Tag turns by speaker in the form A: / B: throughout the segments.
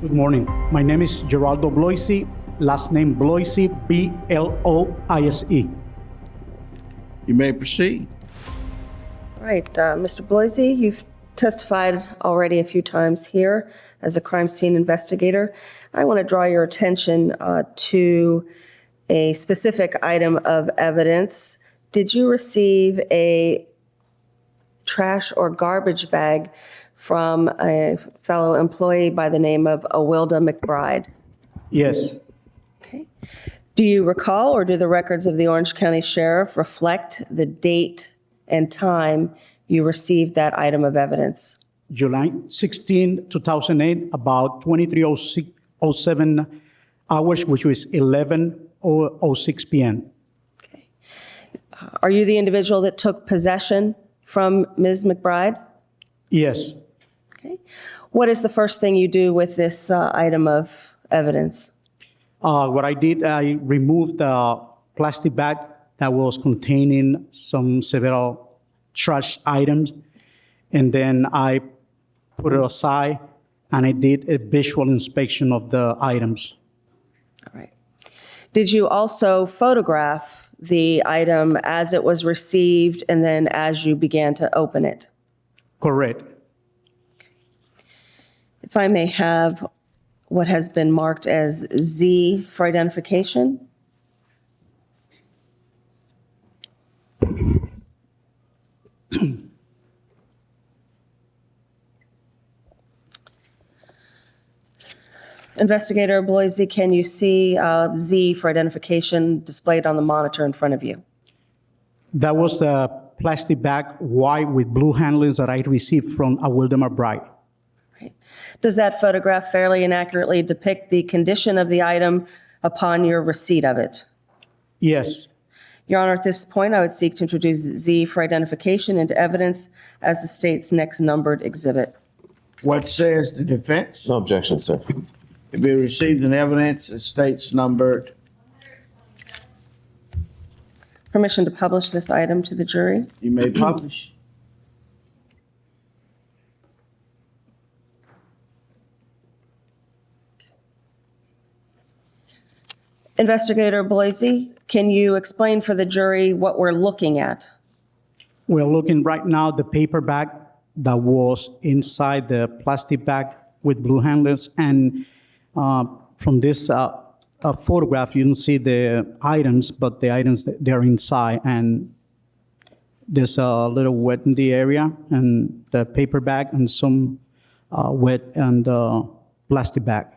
A: Good morning. My name is Gerardo Bloise, last name Bloise, Bloise.
B: You may proceed.
C: All right, Mr. Bloise, you've testified already a few times here as a crime scene investigator. I want to draw your attention to a specific item of evidence. Did you receive a trash or garbage bag from a fellow employee by the name of Awilda McBride?
A: Yes,
C: Okay. Do you recall, or do the records of the Orange County Sheriff reflect the date and time you received that item of evidence?
A: July 16, 2008, about 23:07 hours, which was 11:06 p.m.
C: Okay. Are you the individual that took possession from Ms. McBride?
A: Yes.
C: Okay. What is the first thing you do with this item of evidence?
A: What I did, I removed the plastic bag that was containing several trash items, and then I put it aside, and I did a visual inspection of the items.
C: All right. Did you also photograph the item as it was received and then as you began to open it?
A: Correct.
C: If I may have what has been marked as Z for identification. Investigator Bloise, can you see Z for identification displayed on the monitor in front of you?
A: That was the plastic bag, white with blue handles that I received from Awilda McBride.
C: Right. Does that photograph fairly and accurately depict the condition of the item upon your receipt of it?
A: Yes.
C: Your Honor, at this point, I would seek to introduce Z for identification into evidence as the state's next numbered exhibit.
B: What says the defense?
D: No objection, sir.
B: To be received in evidence, it states numbered.
C: Permission to publish this item to the jury.
B: You may publish.
C: Investigator Bloise, can you explain for the jury what we're looking at?
A: We're looking right now the paper bag that was inside the plastic bag with blue handles, and from this photograph, you don't see the items, but the items, they're inside, and there's a little wet in the area, and the paper bag, and some wet and plastic bag.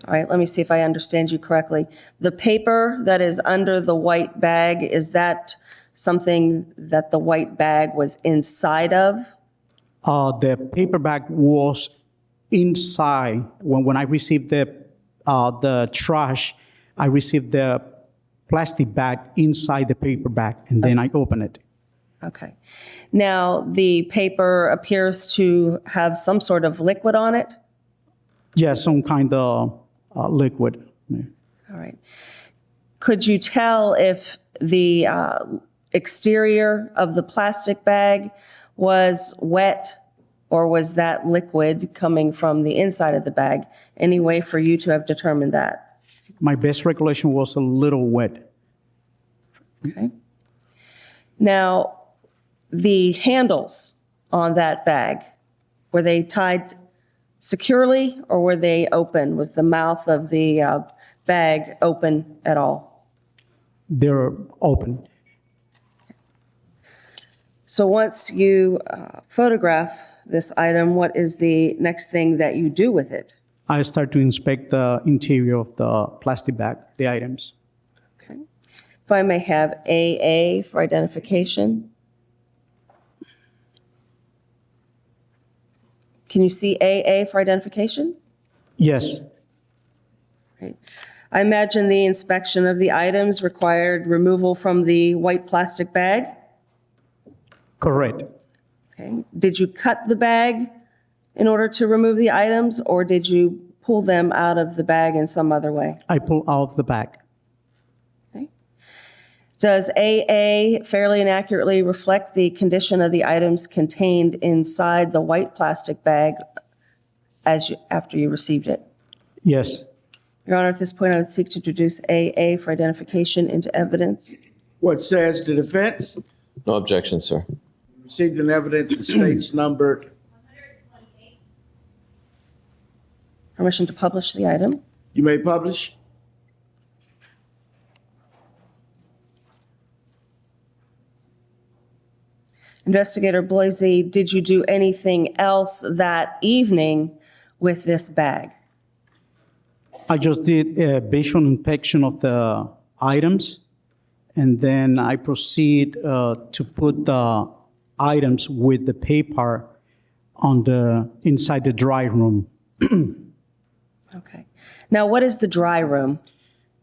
C: All right, let me see if I understand you correctly. The paper that is under the white bag, is that something that the white bag was inside of?
A: The paper bag was inside. When I received the trash, I received the plastic bag inside the paper bag, and then I opened it.
C: Okay. Now, the paper appears to have some sort of liquid on it?
A: Yeah, some kind of liquid.
C: All right. Could you tell if the exterior of the plastic bag was wet, or was that liquid coming from the inside of the bag? Any way for you to have determined that?
A: My best recollection was a little wet.
C: Okay. Now, the handles on that bag, were they tied securely, or were they open? Was the mouth of the bag open at all?
A: They're open.
C: So once you photograph this item, what is the next thing that you do with it?
A: I start to inspect the interior of the plastic bag, the items.
C: Okay. If I may have AA for identification. Can you see AA for identification?
A: Yes.
C: Right. I imagine the inspection of the items required removal from the white plastic bag.
A: Correct.
C: Okay. Did you cut the bag in order to remove the items, or did you pull them out of the bag in some other way?
A: I pull out of the bag.
C: Okay. Does AA fairly and accurately reflect the condition of the items contained inside the white plastic bag after you received it?
A: Yes.
C: Your Honor, at this point, I would seek to introduce AA for identification into evidence.
B: What says the defense?
D: No objection, sir.
B: Received in evidence the states numbered.
C: Permission to publish the item.
B: You may publish.
C: Investigator Bloise, did you do anything else that evening with this bag?
A: I just did a visual inspection of the items, and then I proceed to put the items with the paper inside the dry room.
C: Okay. Now, what is the dry room?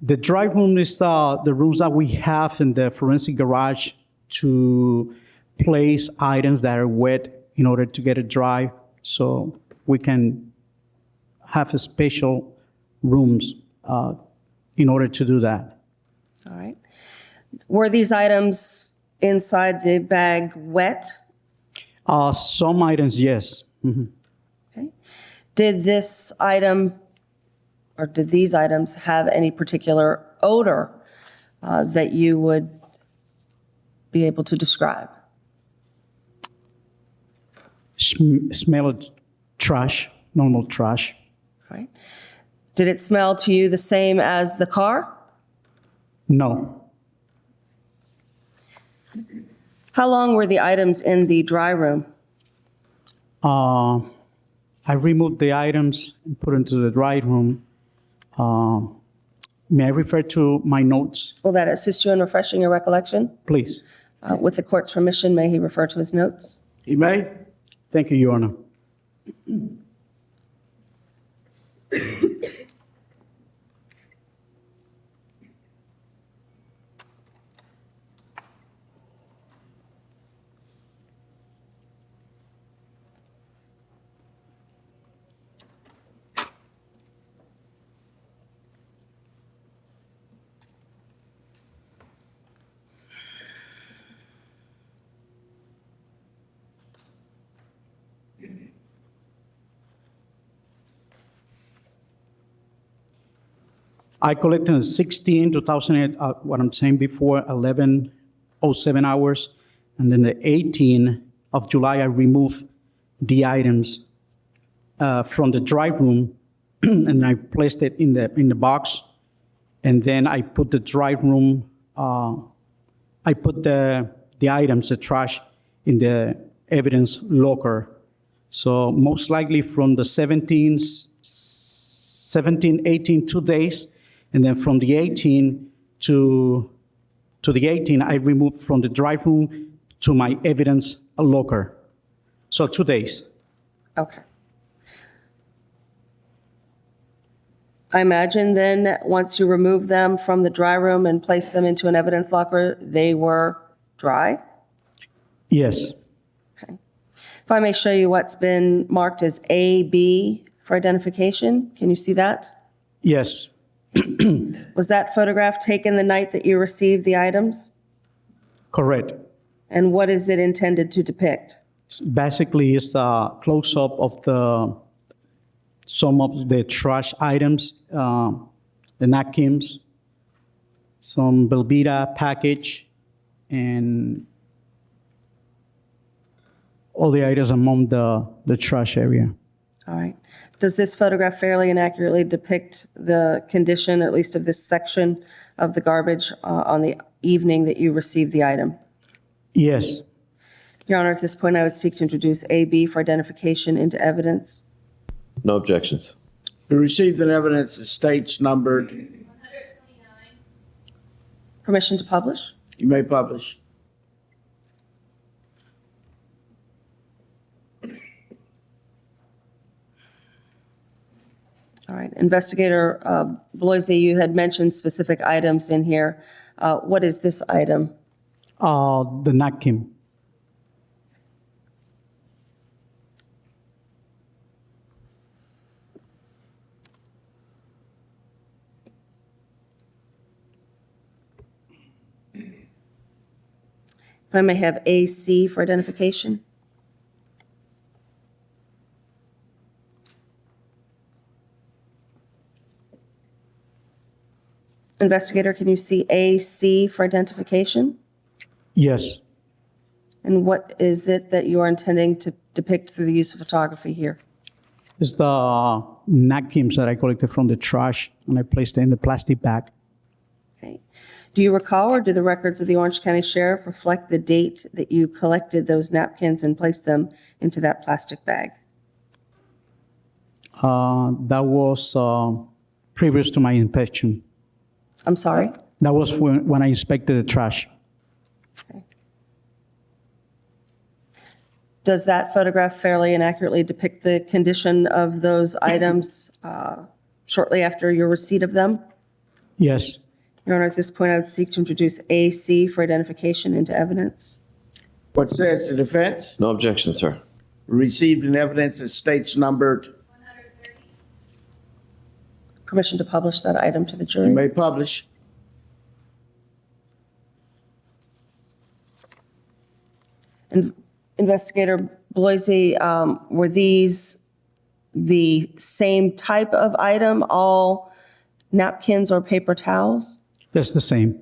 A: The dry room is the rooms that we have in the forensic garage to place items that are wet in order to get it dry, so we can have a special rooms in order to do that.
C: All right. Were these items inside the bag wet?
A: Some items, yes. Mhm.
C: Okay. Did this item, or did these items have any particular odor that you would be able to describe?
A: Smell of trash, normal trash.
C: All right. Did it smell to you the same as the car?
A: No.
C: How long were the items in the dry room?
A: I removed the items and put into the dry room. May I refer to my notes,
C: Will that assist you in refreshing your recollection?
A: please?
C: With the court's permission, may he refer to his notes?
B: You may.
A: Thank you, Your Honor. I collected 16, 2008, what I'm saying before, 11:07 hours. And then the 18th of July, I removed the items from the dry room and I placed it in the box. And then I put the dry room, I put the items, the trash, in the evidence locker. So most likely from the 17, 18, 2 days. And then from the 18 to the 18, I removed from the dry room to my evidence locker. So 2 days.
C: Okay. I imagine then, once you remove them from the dry room and place them into an evidence locker, they were dry?
A: Yes.
C: Okay. If I may show you what's been marked as AB for identification, can you see that?
A: Yes.
C: Was that photograph taken the night that you received the items?
A: Correct.
C: And what is it intended to depict?
A: Basically, it's a close-up of some of the trash items, the napkins, some Velveeta package, and all the items among the trash area.
C: All right. Does this photograph fairly and accurately depict the condition, at least of this section of the garbage on the evening that you received the item?
A: Yes.
C: Your Honor, at this point, I would seek to introduce AB for identification into evidence.
D: No objections.
B: We received in evidence the states numbered.
C: Permission to publish?
B: You may publish.
C: All right. Investigator Bloise, you had mentioned specific items in here. What is this item?
A: The napkin.
C: If I may have AC for identification. Investigator, can you see AC for identification?
A: Yes.
C: And what is it that you are intending to depict through the use of photography here?
A: It's the napkins that I collected from the trash and I placed it in the plastic bag.
C: Okay. Do you recall, or do the records of the Orange County Sheriff reflect the date that you collected those napkins and placed them into that plastic bag?
A: That was previous to my inspection.
C: I'm sorry?
A: That was when I inspected the trash.
C: Okay. Does that photograph fairly and accurately depict the condition of those items shortly after your receipt of them?
A: Yes.
C: Your Honor, at this point, I would seek to introduce AC for identification into evidence.
B: What says the defense?
D: No objection, sir.
B: Received in evidence as states numbered.
C: Permission to publish that item to the jury.
B: You may publish.
C: Investigator Bloise, were these the same type of item, all napkins or paper towels?
A: That's the same.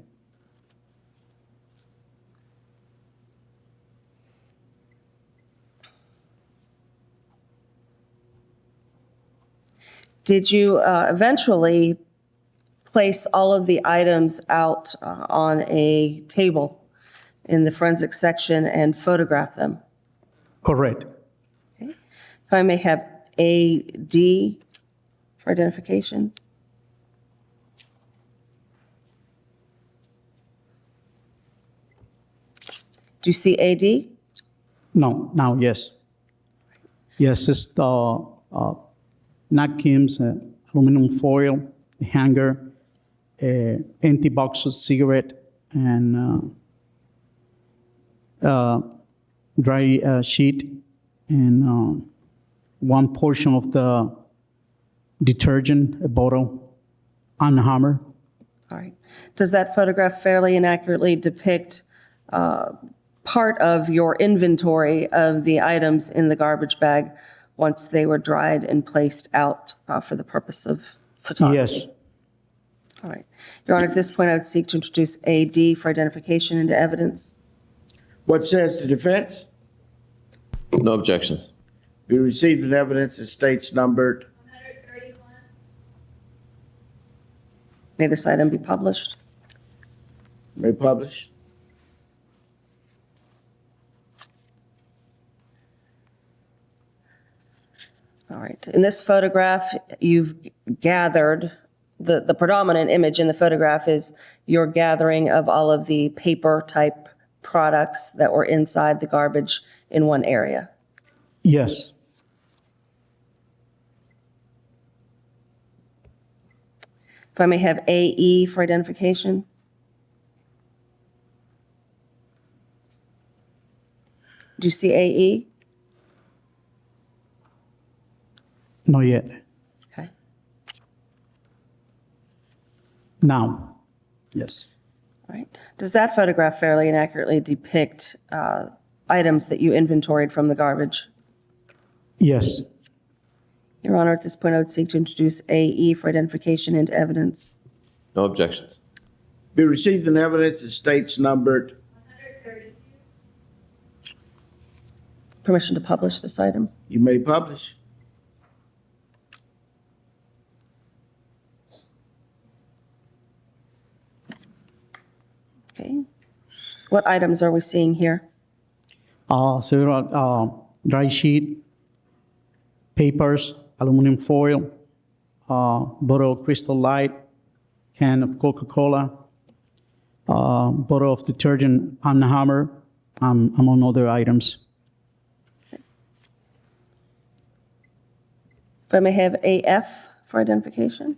C: Did you eventually place all of the items out on a table in the forensic section and photograph them?
A: Correct.
C: If I may have AD for identification. Do you see AD?
A: No, now, yes. Yes, it's the napkins, aluminum foil, hanger, empty box of cigarette, and dry sheet, and one portion of the detergent, a bottle, and a hammer.
C: All right. Does that photograph fairly and accurately depict part of your inventory of the items in the garbage bag once they were dried and placed out for the purpose of photography?
A: Yes.
C: All right. Your Honor, at this point, I would seek to introduce AD for identification into evidence.
B: What says the defense?
D: No objections.
B: Be received in evidence as states numbered.
C: May this item be published.
B: You may publish.
C: All right. In this photograph, you've gathered, the predominant image in the photograph is your gathering of all of the paper type products that were inside the garbage in one area.
A: Yes.
C: If I may have AE for identification. Do you see AE?
A: Not yet.
C: Okay.
A: Now. Yes.
C: All right. Does that photograph fairly and accurately depict items that you inventoried from the garbage?
A: Yes.
C: Your Honor, at this point, I would seek to introduce AE for identification into evidence.
D: No objections.
B: Be received in evidence as states numbered.
C: Permission to publish this item.
B: You may publish.
C: Okay. What items are we seeing here?
A: Several dry sheet, papers, aluminum foil, bottle of Crystal Light, can of Coca-Cola, bottle of detergent, and a hammer, among other items.
C: If I may have AF for identification.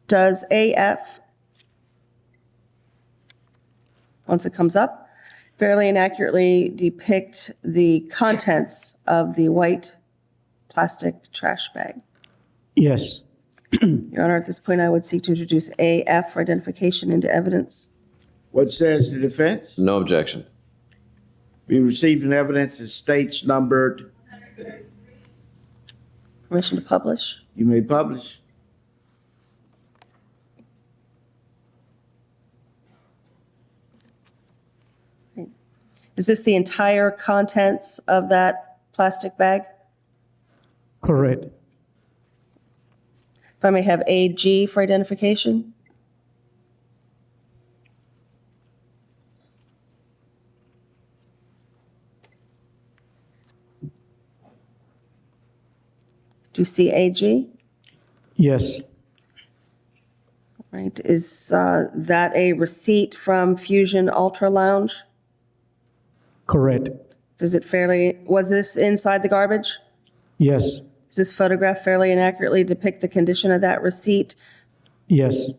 C: Does AF, once it comes up, fairly and accurately depict the contents of the white plastic trash bag?
A: Yes.
C: Your Honor, at this point, I would seek to introduce AF for identification into evidence.
B: What says the defense?
D: No objections.
B: Be received in evidence as states numbered.
C: Permission to publish?
B: You may publish.
C: Is this the entire contents of that plastic bag?
A: Correct.
C: If I may have AG for identification? Do you see AG?
A: Yes.
C: Right, is that a receipt from Fusion Ultra Lounge?
A: Correct.
C: Was this inside the garbage?
A: Yes.
C: Does this photograph fairly and accurately depict the condition of that receipt?
A: Yes.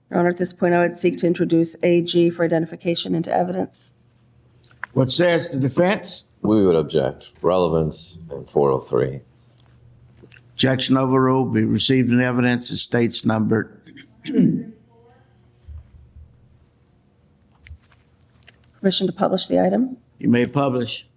C: Your Honor, at this point, I would seek to introduce AG for identification into evidence.
B: What says the defense?
D: We would object. Relevance and 403.
B: Objection overruled. Be received in evidence. The state's numbered.
C: Permission to publish the item?
B: You may publish.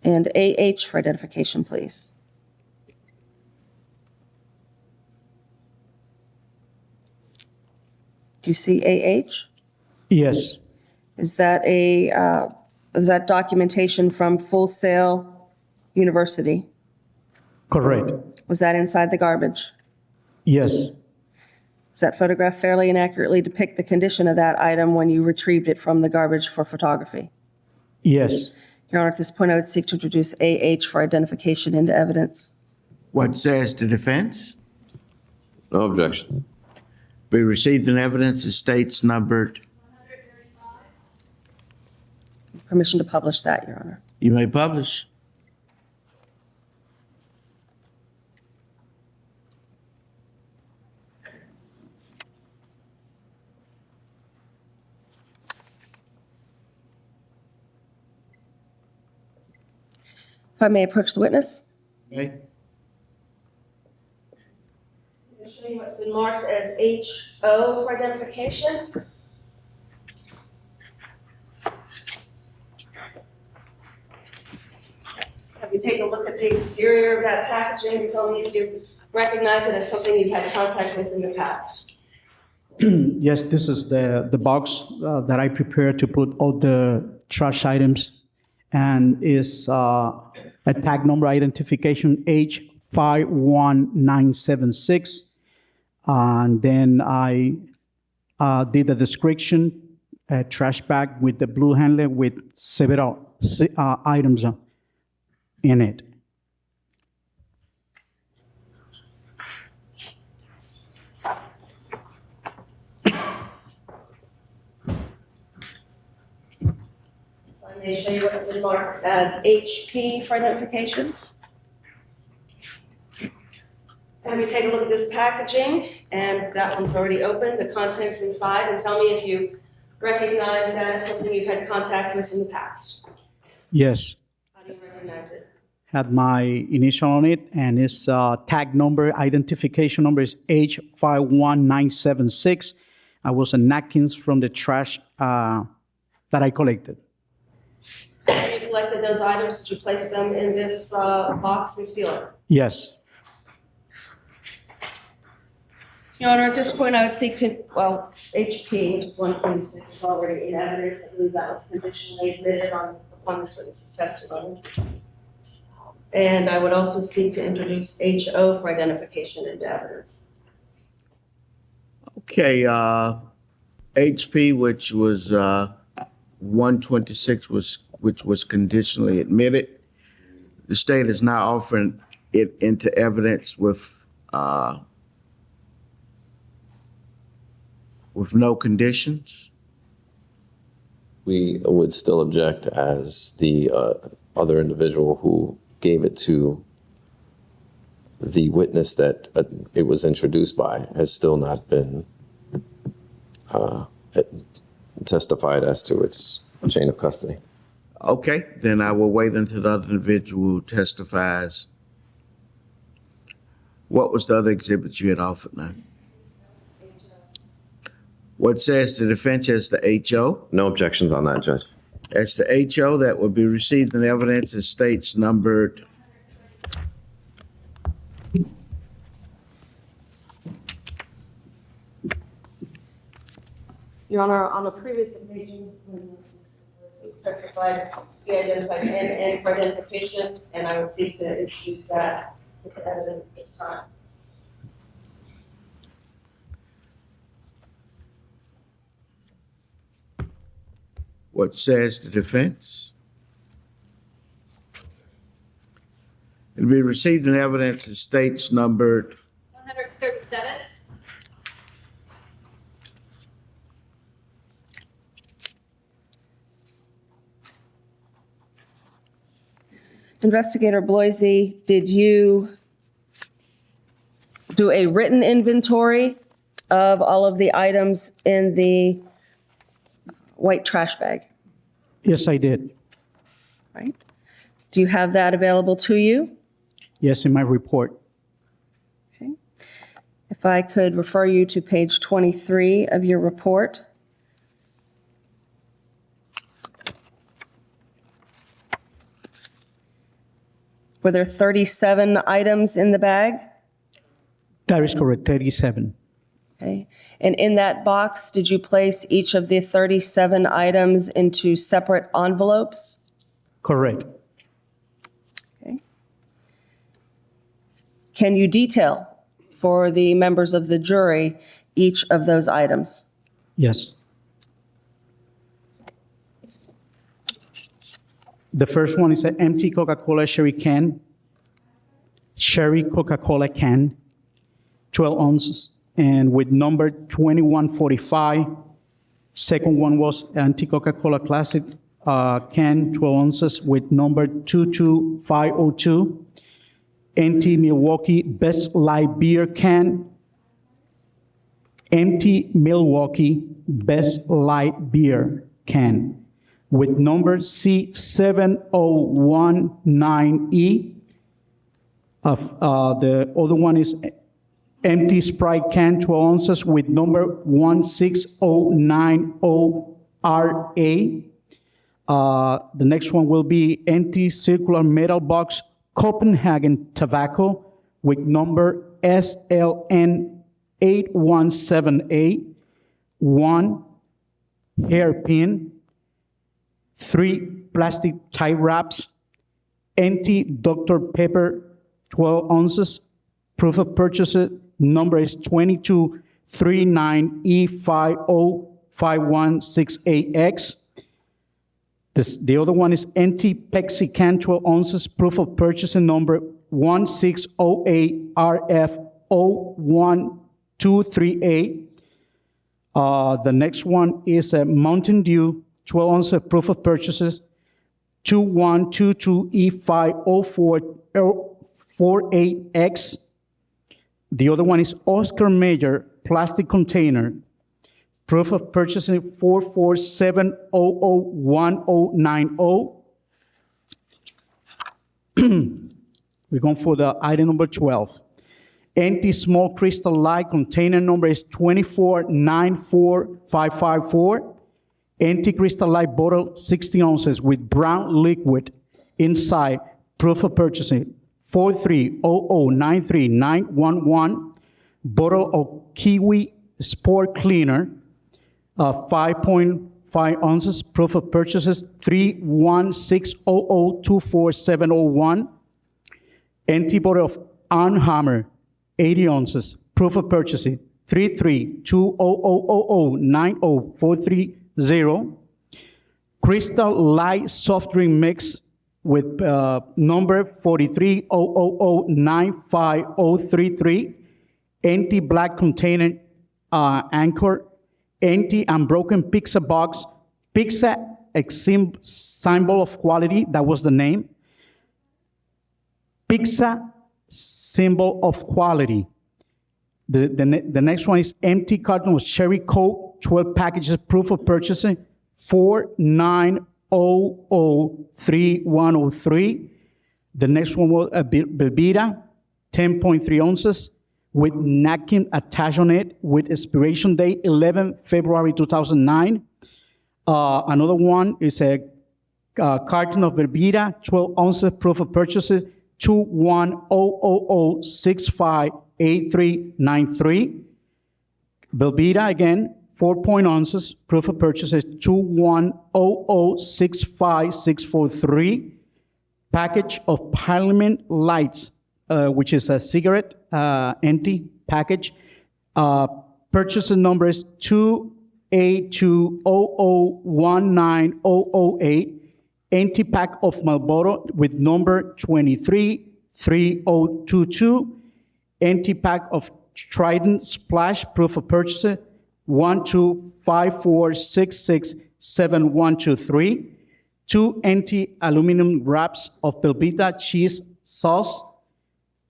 C: And AH for identification, please. Do you see AH?
A: Yes.
C: Is that documentation from Full Sail University?
A: Correct.
C: Was that inside the garbage?
A: Yes.
C: Does that photograph fairly and accurately depict the condition of that item when you retrieved it from the garbage for photography?
A: Yes.
C: Your Honor, at this point, I would seek to introduce AH for identification into evidence.
B: What says the defense?
D: No objections.
B: Be received in evidence. The state's numbered.
C: Permission to publish that, Your Honor.
B: You may publish.
C: If I may approach the witness.
B: Okay.
C: I'll show you what's been marked as HO for identification. Have you taken a look at the exterior of that packaging and tell me if you recognize it as something you've had contact with in the past?
A: Yes, this is the box that I prepared to put all the trash items, and is a tag number identification H51976. And then I did a description, a trash bag with the blue handle with several items in it.
C: I may show you what's been marked as HP for identification. Have you take a look at this packaging, and that one's already open, the contents inside, and tell me if you recognize that as something you've had contact with in the past.
A: Yes,
C: How do you recognize it?
A: had my initial on it, and its tag number, identification number is H51976. I was a napkins from the trash that I collected.
C: When you collected those items, did you place them in this box and seal it?
A: Yes.
C: Your Honor, at this point, I would seek to, well, HP, which is 126, is already in evidence. I believe that was conditionally admitted upon this witness's testimony. And I would also seek to introduce HO for identification into evidence.
B: Okay, HP, which was 126, which was conditionally admitted. The state is now offering it into evidence with no conditions.
D: We would still object as the other individual who gave it to the witness that it was introduced by has still not been testified as to its chain of custody.
B: Okay, then I will wait until the other individual testifies. What was the other exhibit you had offered now? What says the defense has the HO?
D: No objections on that, Judge.
B: That's the HO that will be received in evidence as states numbered.
C: Your Honor, on a previous occasion, when he testified, he identified NN for identification, and I would seek to introduce that with the evidence this time.
B: What says the defense? It'll be received in evidence as states numbered.
E: 137.
C: Investigator Bloise, did you do a written inventory of all of the items in the white trash bag?
A: Yes, I did.
C: Right? Do you have that available to you?
A: Yes, in my report.
C: Okay. If I could refer you to page 23 of your report. Were there 37 items in the bag?
A: That is correct, 37.
C: Okay. And in that box, did you place each of the 37 items into separate envelopes?
A: Correct.
C: Okay. Can you detail for the members of the jury each of those items?
A: Yes. The first one is an empty Coca-Cola sherry can, sherry Coca-Cola can, 12 ounces, and with number 2145. Second one was empty Coca-Cola classic can, 12 ounces, with number 22502. Empty Milwaukee Best Light beer can, empty Milwaukee Best Light beer can, with number C7019E. The other one is empty Sprite can, 12 ounces, with number 16090RA. The next one will be empty circular metal box Copenhagen tobacco with number SLN8178. 1 hairpin, 3 plastic tie wraps, empty Dr. Pepper, 12 ounces. Proof of purchase number is 2239E505168X. The other one is empty Pepsi can, 12 ounces. Proof of purchase number 1608RF01238. The next one is a Mountain Dew, 12 ounces. Proof of purchases 2122E50448X. The other one is Oscar Mayer plastic container. Proof of purchasing 447001090. We're going for the item number 12. Empty small crystal light container number is 2494554. Empty crystal light bottle, 60 ounces with brown liquid inside. Proof of purchasing 430093911. Bottle of Kiwi Sport Cleaner, 5.5 ounces. Proof of purchases 31600247001. Empty bottle of Arm Hammer, 80 ounces. Proof of purchasing 33200009043. Crystal Light soft drink mix with number 430009533. Empty black container anchor. Empty unbroken pizza box. Pizza, a symbol of quality. That was the name. Pizza, symbol of quality. The next one is empty carton of Cherry Coke, 12 packages. Proof of purchasing 49003103. The next one was a Belvita, 10.3 ounces, with napkin attached on it, with expiration date 11 February 2009. Another one is a carton of Velveeta, 12 ounces, proof of purchases, 2100658393. Velveeta, again, 4 ounces, proof of purchases, 21006563. Package of Parliament Lights, which is a cigarette, empty package. Purchase number is 2A200190008. Empty pack of Marlboro with number 233022. Empty pack of Trident Splash, proof of purchase, 1254667123. 2 empty aluminum wraps of Velveeta cheese sauce.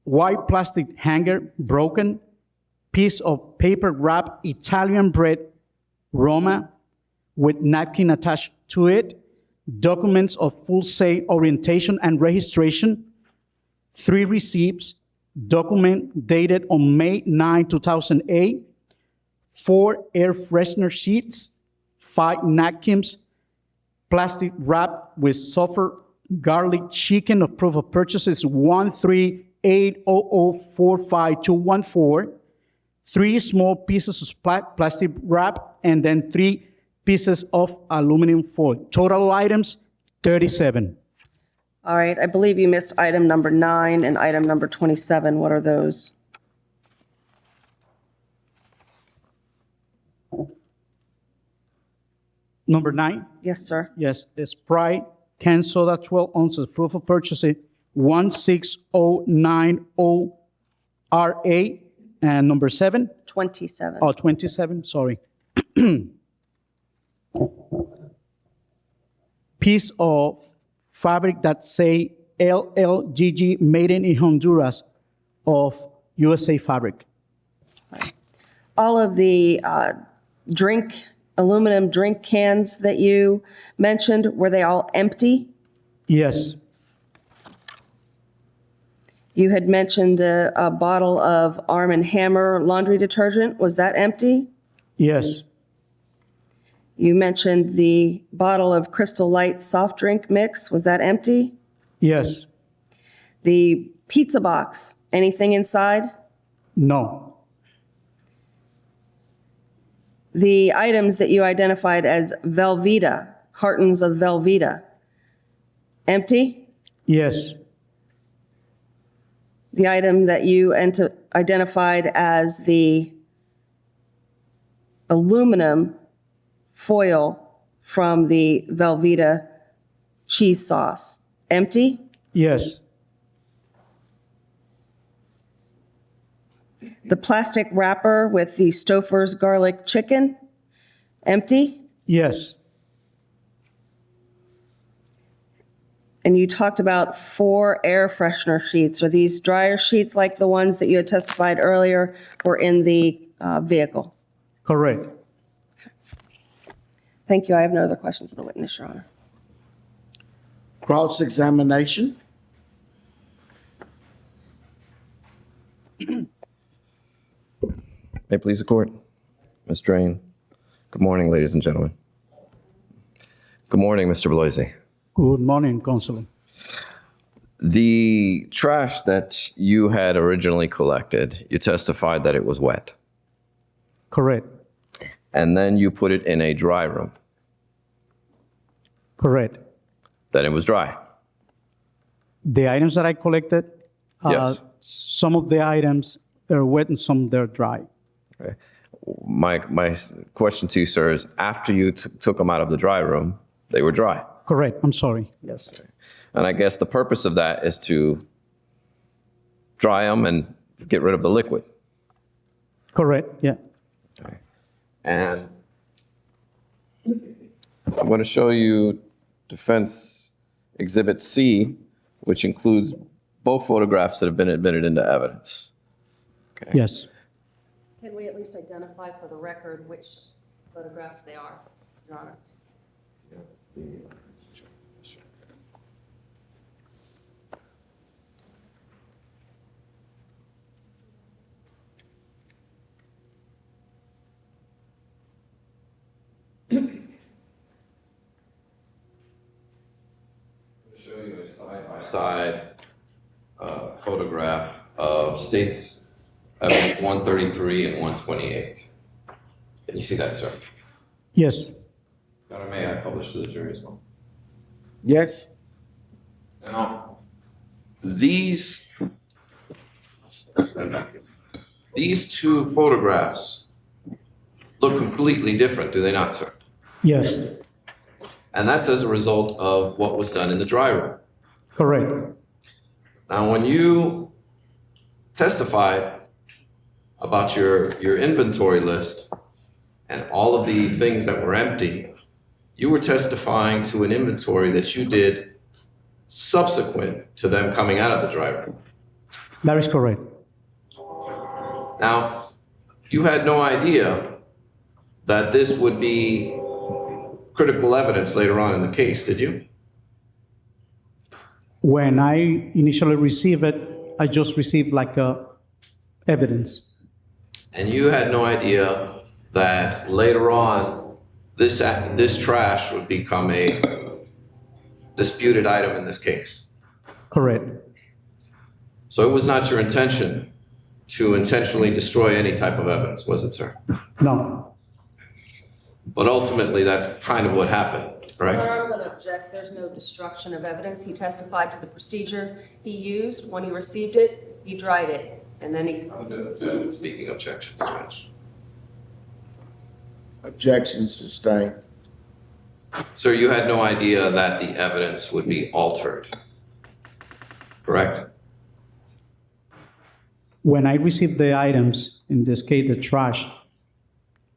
A: White plastic hanger, broken. Piece of paper wrap Italian bread, Roma, with napkin attached to it. Documents of full sale orientation and registration. 3 receipts. Document dated on May 9, 2008. 4 air freshener sheets. 5 napkins. Plastic wrap with sulfur garlic chicken of proof of purchases 13800452114. 3 small pieces of plastic wrap, and then 3 pieces of aluminum foil. Total items, 37.
C: All right, I believe you missed item number 9 and item number 27. What are those?
A: Number 9,
C: Yes, sir.
A: yes, Sprite canned soda, 12 ounces, proof of purchase 16090RA, and number 7,
C: 27.
A: 27, sorry. Piece of fabric that say LLGG, made in Honduras, of USA fabric.
C: All of the aluminum drink cans that you mentioned, were they all empty?
A: Yes,
C: You had mentioned a bottle of Arm & Hammer laundry detergent. Was that empty?
A: yes,
C: You mentioned the bottle of Crystal Light soft drink mix. Was that empty?
A: yes,
C: The pizza box, anything inside?
A: no,
C: The items that you identified as Velveeta, cartons of Velveeta, empty?
A: yes,
C: The item that you identified as the aluminum foil from the Velveeta cheese sauce, empty?
A: yes,
C: The plastic wrapper with the Stouffer's garlic chicken, empty?
A: yes,
C: And you talked about 4 air freshener sheets. Are these dryer sheets like the ones that you had testified earlier or in the vehicle?
A: correct.
C: Thank you. I have no other questions of the witness, Your Honor.
B: Cross-examination.
D: May it please the court. Ms. Drain. Good morning, ladies and gentlemen. Good morning, Mr. Bloise.
A: Good morning, Consul.
D: The trash that you had originally collected, you testified that it was wet.
A: Correct,
D: And then you put it in a dry room.
A: correct.
D: Then it was dry.
A: The items that I collected,
D: Yes.
A: some of the items are wet and some they're dry.
D: Okay. My question to you, sir, is after you took them out of the dry room, they were dry.
A: Correct, I'm sorry, yes.
D: And I guess the purpose of that is to dry them and get rid of the liquid.
A: Correct, yeah.
D: And I'm going to show you Defense Exhibit C, which includes both photographs that have been admitted into evidence. Okay.
A: Yes.
C: Can we at least identify for the record which photographs they are, Your Honor?
D: Show you a side-by-side photograph of states evidence 133 and 128. Can you see that, sir?
A: Yes.
D: If I may, I publish to the jury as well.
B: Yes?
D: Now, these two photographs look completely different, do they not, sir?
A: Yes.
D: And that's as a result of what was done in the dry room.
A: Correct.
D: Now, when you testified about your inventory list and all of the things that were empty, you were testifying to an inventory that you did subsequent to them coming out of the dry room.
A: That is correct.
D: Now, you had no idea that this would be critical evidence later on in the case, did you?
A: When I initially received it, I just received like evidence.
D: And you had no idea that later on this trash would become a disputed item in this case.
A: Correct.
D: So it was not your intention to intentionally destroy any type of evidence, was it, sir?
A: No.
D: But ultimately, that's kind of what happened, correct?
C: I'm going to object. There's no destruction of evidence. He testified to the procedure he used. When he received it, he dried it, and then he...
D: Speaking of objections, Judge.
B: Objection sustained.
D: Sir, you had no idea that the evidence would be altered, correct?
A: When I received the items, in this case, the trash,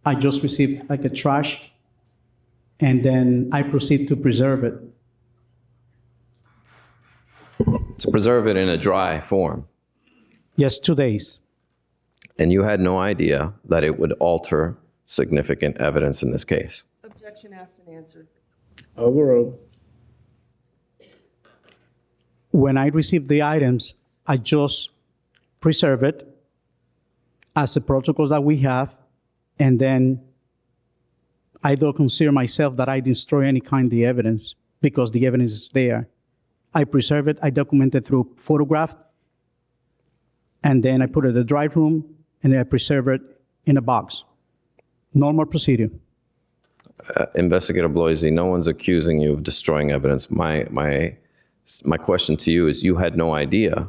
A: I just received like a trash, and then I proceed to preserve it.
D: To preserve it in a dry form.
A: Yes, 2 days.
D: And you had no idea that it would alter significant evidence in this case.
C: Objection asked and answered.
B: Overruled.
A: When I received the items, I just preserve it as the protocols that we have, and then I don't consider myself that I destroy any kind of evidence because the evidence is there. I preserve it, I document it through photograph, and then I put it in the dry room, and then I preserve it in a box. Normal procedure.
D: Investigator Bloise, no one's accusing you of destroying evidence. My question to you is, you had no idea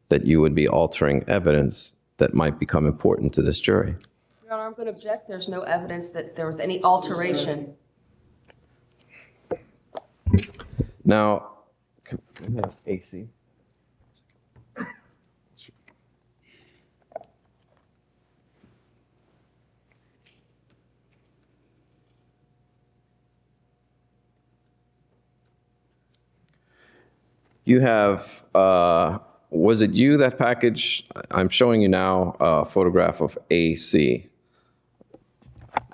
D: that you would be altering evidence that might become important to this jury.
C: Your Honor, I'm going to object. There's no evidence that there was any alteration.
D: Now, can we have AC? You have, was it you that packaged, I'm showing you now a photograph of AC.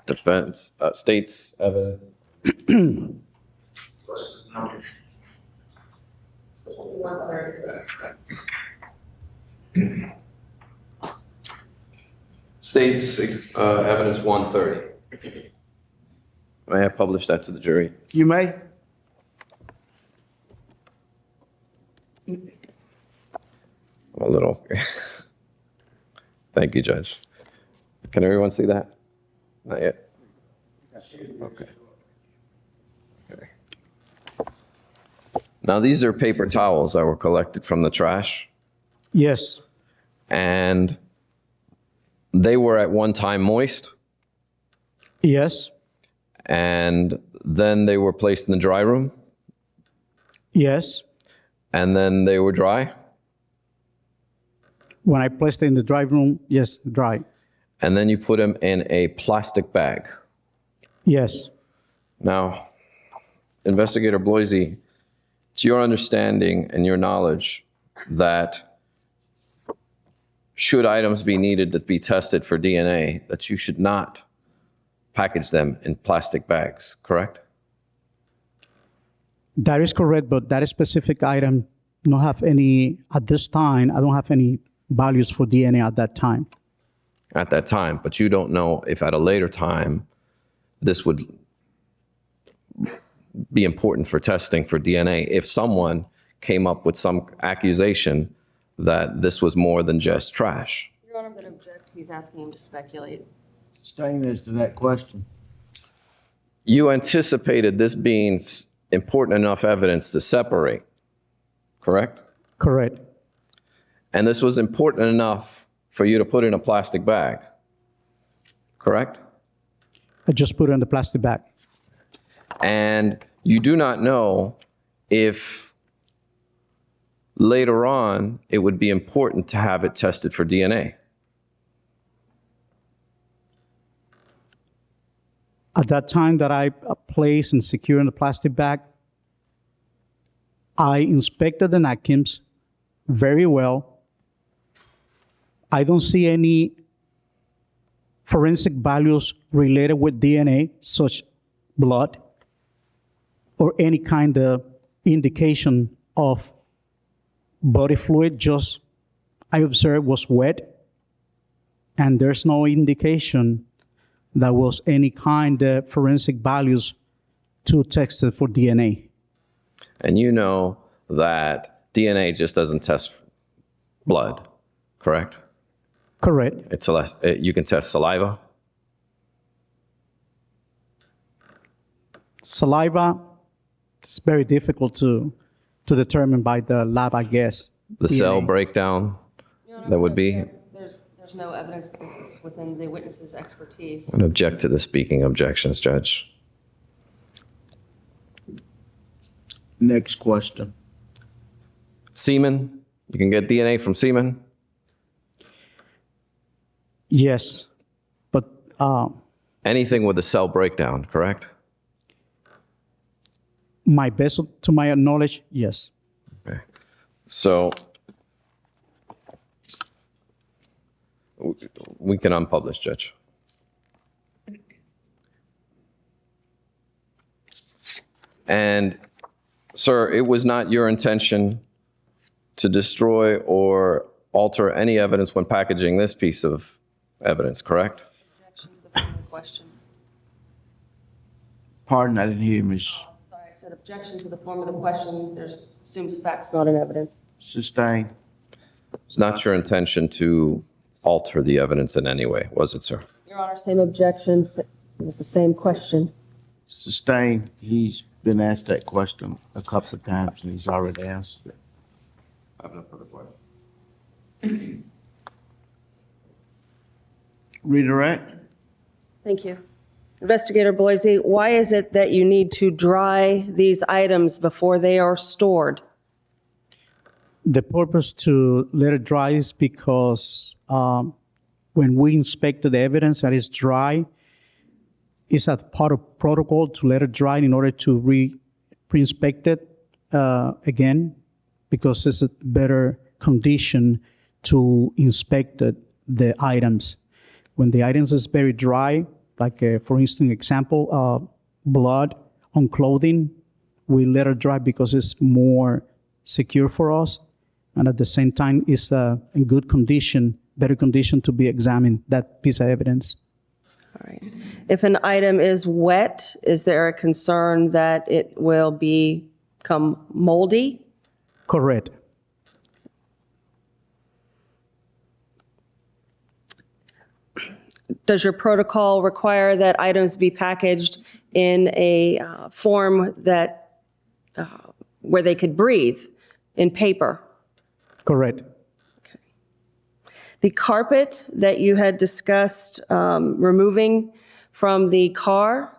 D: Defense, states evidence. States evidence 130. May I publish that to the jury?
B: You may.
D: A little. Thank you, Judge. Can everyone see that? Not yet? Okay. Okay. Now, these are paper towels that were collected from the trash,
A: Yes,
D: and they were at one time moist,
A: yes,
D: and then they were placed in the dry room,
A: yes.
D: and then they were dry,
A: When I placed it in the dry room, yes, dry.
D: and then you put them in a plastic bag.
A: Yes,
D: Now, Investigator Bloise, it's your understanding and your knowledge that should items be needed to be tested for DNA, that you should not package them in plastic bags, correct?
A: that is correct, but that specific item don't have any, at this time, I don't have any values for DNA at that time.
D: At that time, but you don't know if at a later time this would be important for testing for DNA if someone came up with some accusation that this was more than just trash.
C: Your Honor, I'm going to object. He's asking him to speculate.
B: Staying as to that question.
D: You anticipated this being important enough evidence to separate, correct?
A: Correct.
D: And this was important enough for you to put in a plastic bag, correct?
A: I just put it in the plastic bag.
D: And you do not know if later on it would be important to have it tested for DNA.
A: At that time that I placed and secured in the plastic bag, I inspected the napkins very well. I don't see any forensic values related with DNA, such blood, or any kind of indication of body fluid. Just I observed was wet, and there's no indication that was any kind of forensic values to tested for DNA.
D: And you know that DNA just doesn't test blood, correct?
A: Correct.
D: You can test saliva.
A: Saliva is very difficult to determine by the lab, I guess.
D: The
A: DNA.
D: cell breakdown, that would be.
C: There's no evidence that this is within the witness's expertise.
D: I'd object to the speaking objections, Judge.
B: Next question.
D: Semen, you can get DNA from semen?
A: Yes, but
D: Anything with a cell breakdown, correct?
A: my best to my knowledge, yes.
D: Okay. So we can unpublish, Judge. And, sir, it was not your intention to destroy or alter any evidence when packaging this piece of evidence, correct?
C: Objection to the formal question.
B: Pardon, I didn't hear you, Ms.
C: Sorry, I said objection to the form of the question. There's assumes facts, not in evidence.
B: Sustained.
D: It's not your intention to alter the evidence in any way, was it, sir?
C: Your Honor, same objection. It was the same question.
B: Sustained. He's been asked that question a couple of times, and he's already answered it.
D: I have no further questions.
B: Redirect.
C: Thank you. Investigator Bloise, why is it that you need to dry these items before they are stored?
A: The purpose to let it dry is because when we inspected the evidence that is dry, it's a part of protocol to let it dry in order to re-inspect it again, because it's a better condition to inspect the items. When the items is very dry, like for instance, example, blood on clothing, we let it dry because it's more secure for us, and at the same time, it's in good condition, better condition to be examined, that piece of evidence.
C: All right. If an item is wet, is there a concern that it will become moldy?
A: Correct.
C: Does your protocol require that items be packaged in a form that where they could breathe, in paper?
A: Correct.
C: The carpet that you had discussed removing from the car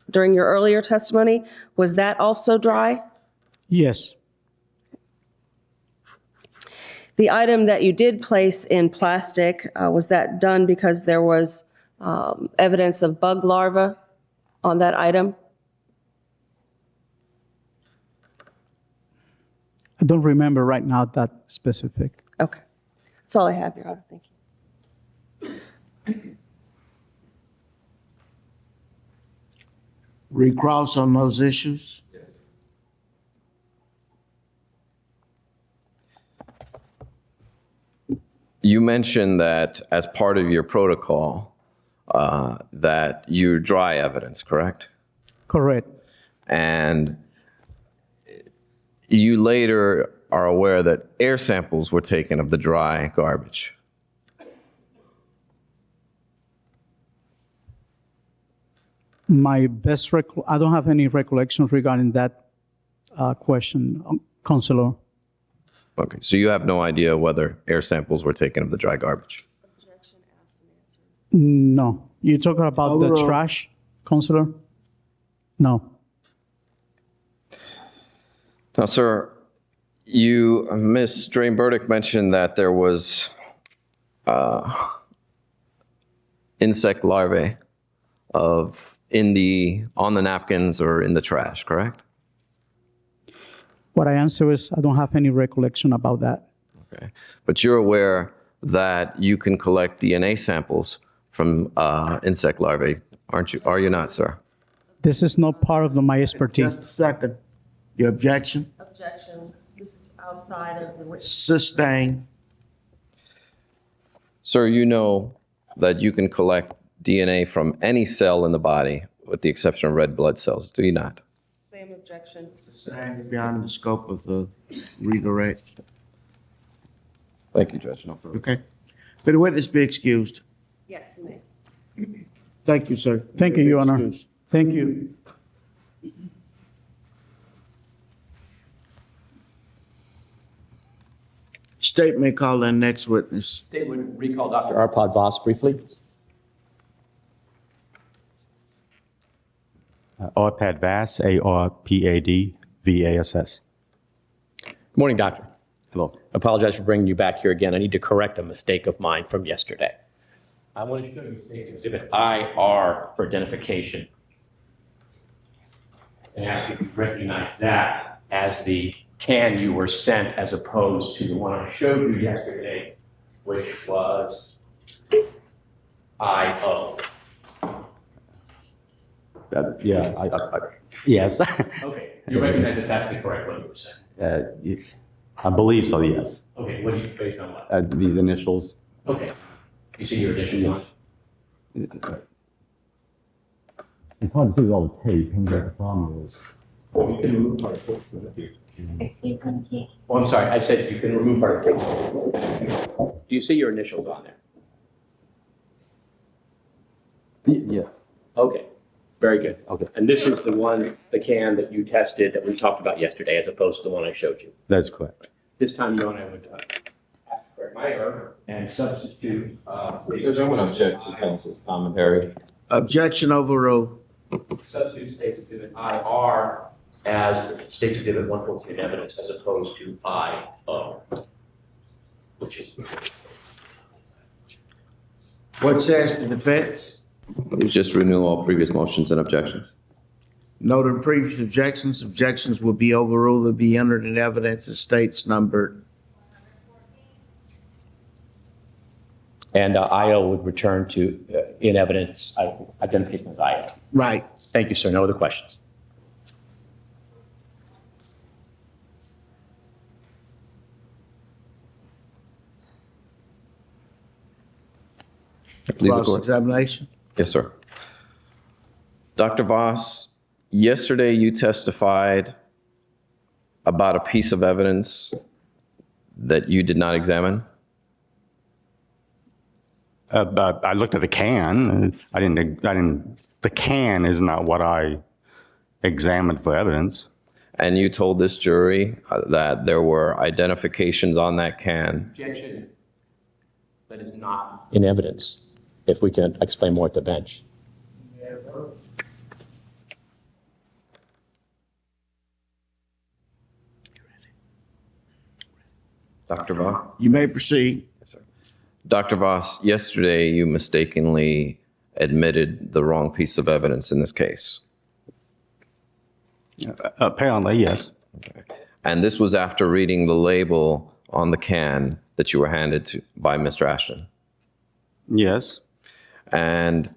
C: during your earlier testimony, was that also dry?
A: Yes.
C: The item that you did place in plastic, was that done because there was evidence of bug larvae on that item?
A: I don't remember right now that specific.
C: Okay. That's all I have, Your Honor. Thank you.
B: Recross on those issues.
D: You mentioned that as part of your protocol, that you dry evidence, correct?
A: Correct.
D: And you later are aware that air samples were taken of the dry garbage.
A: My best I don't have any recollection regarding that question, Counselor.
D: Okay, so you have no idea whether air samples were taken of the dry garbage?
A: No. You're talking about the
B: Overall.
A: trash, Counselor? No.
D: Now, sir, Ms. Drain-Burdick mentioned that there was insect larvae on the napkins or in the trash, correct?
A: What I answer is I don't have any recollection about that.
D: Okay. But you're aware that you can collect DNA samples from insect larvae, aren't you? Are you not, sir?
A: This is not part of my expertise.
B: Just a second. Your objection?
C: Objection. This is outside of the.
B: Sustain.
D: Sir, you know that you can collect DNA from any cell in the body with the exception of red blood cells, do you not?
C: Same objection.
B: Sustain is beyond the scope of the redirect.
D: Thank you, Judge. No further.
B: Okay. Will the witness be excused?
C: Yes, you may.
B: Thank you, sir.
A: Thank you, Your Honor.
B: Excused.
A: Thank you.
B: State may call in next witness.
E: State would recall Dr. Arpad Vass briefly.
F: Arpad Vass, Arpad,
E: Good morning, doctor.
F: Hello.
E: Apologize for bringing you back here again. I need to correct a mistake of mine from yesterday. I want to show you State's Exhibit IR for identification. And ask if you recognize that as the can you were sent as opposed to the one I showed you yesterday, which was IO.
F: Yes.
E: Okay, you recognize that that's the correct one you were sent.
F: I believe so, yes.
E: Okay, what do you, based on what?
F: These initials.
E: Okay. You see your initial one?
F: It's hard to see with all the tape. The problem is.
E: Oh, you can remove part of it.
G: Excuse me.
E: Oh, I'm sorry, I said you can remove part of it. Do you see your initials on there?
F: Yes.
E: Okay, very good.
F: Okay.
E: And this is the one, the can that you tested that we talked about yesterday as opposed to the one I showed you.
F: That's correct.
E: This time, Your Honor, I would correct my error and substitute.
H: Judge, I'm going to object to counsel's commentary.
B: Objection overruled.
E: Substitute State's Exhibit IR as State's Exhibit 114 evidence as opposed to IO, which is.
B: What says the defense?
D: We just renew all previous motions and objections.
B: Noted previous objections. Objections will be overruled and be entered in evidence as states numbered.
E: And IO would return to, in evidence, identification as IO.
B: Right.
E: Thank you, sir. No other questions.
D: Please, the court.
B: Cross-examination.
D: Yes, sir. Dr. Voss, yesterday you testified about a piece of evidence that you did not examine.
F: I looked at the can. The can is not what I examined for evidence.
D: And you told this jury that there were identifications on that can.
E: Objection. That is not in evidence. If we can explain more at the bench.
D: Dr. Voss?
B: You may proceed.
D: Yes, sir. Dr. Voss, yesterday you mistakenly admitted the wrong piece of evidence in this case.
F: Apparently, yes.
D: And this was after reading the label on the can that you were handed to by Mr. Ashton.
F: Yes.
D: And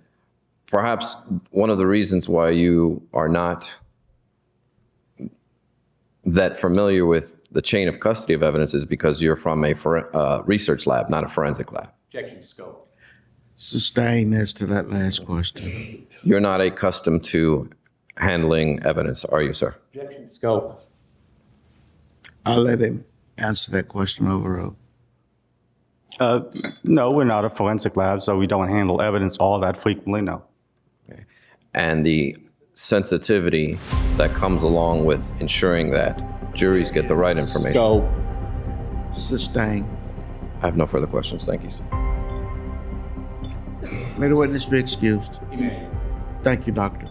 D: perhaps one of the reasons why you are not that familiar with the chain of custody of evidence is because you're from a research lab, not a forensic lab.
E: Objection scope.
B: Sustain as to that last question.
D: You're not accustomed to handling evidence, are you, sir?
H: Objection scope.
B: I'll let him answer that question overall.
F: No, we're not a forensic lab, so we don't handle evidence all that frequently, no.
D: And the sensitivity that comes along with ensuring that juries get the right information.
H: Scope.
B: Sustain.
D: I have no further questions. Thank you, sir.
B: May the witness be excused. Thank you, doctor.